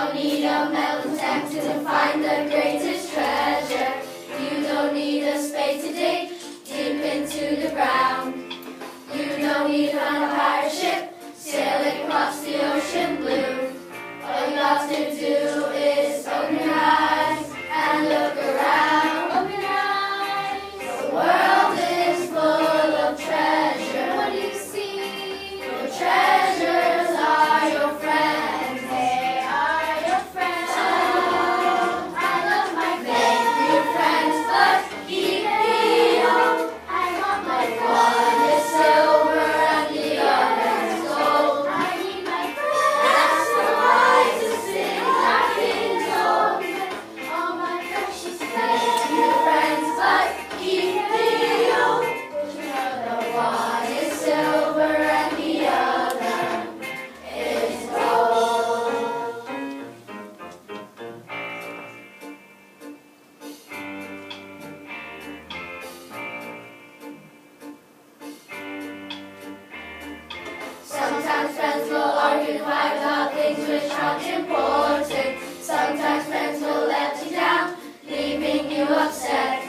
don't need a metal detector to find the greatest treasure. You don't need a spade to dig deep into the ground. You don't need to find a pirate ship sailing across the ocean blue. All you got to do is open your eyes and look around. Open your eyes. The world is full of treasure. What do you see? Your treasures are your friends. They are your friends. Oh, I love my friends. Make new friends, but keep me young. I want my one is silver and the other is gold. I need my friends. That's the wisest thing I've been told. All my precious friends. Make new friends, but keep me young. The one is silver and the other is gold. Sometimes friends will argue and fight about things which aren't important. Sometimes friends will let you down, leaving you upset.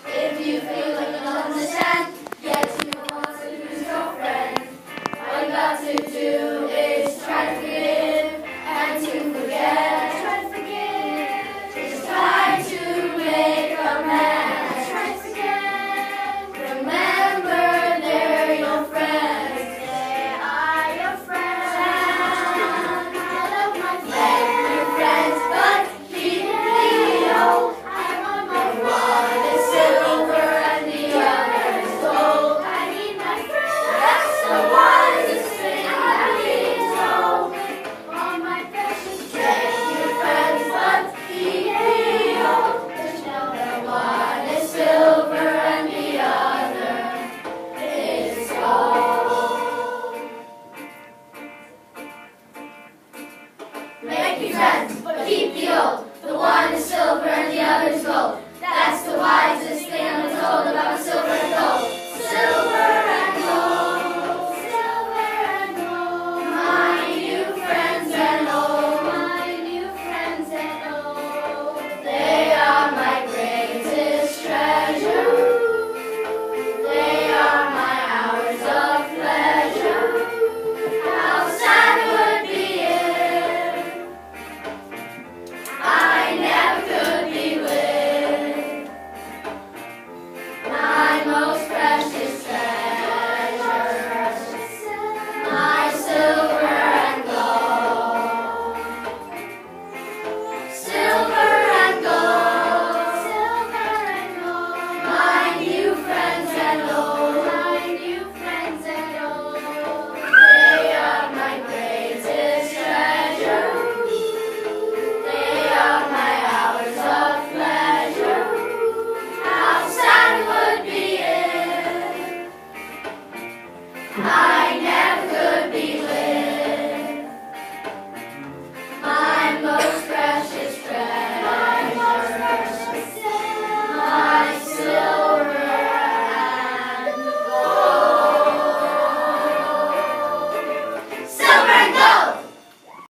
If you feel like you don't understand, yet you don't want to lose your friend, all you got to do is try to forgive and to forget. Try to forgive. Just try to make amends. Try to forget. Remember, they're your friends. They are your friends. I love my friends. Make new friends, but keep me young. I want my one is silver and the other is gold. I need my friends. That's the wisest thing I've been told. All my precious friends. Make new friends, but keep me young. Just know that one is silver and the other is gold. Make new friends, but keep the old. The one is silver and the other is gold. That's the wisest thing I'm told about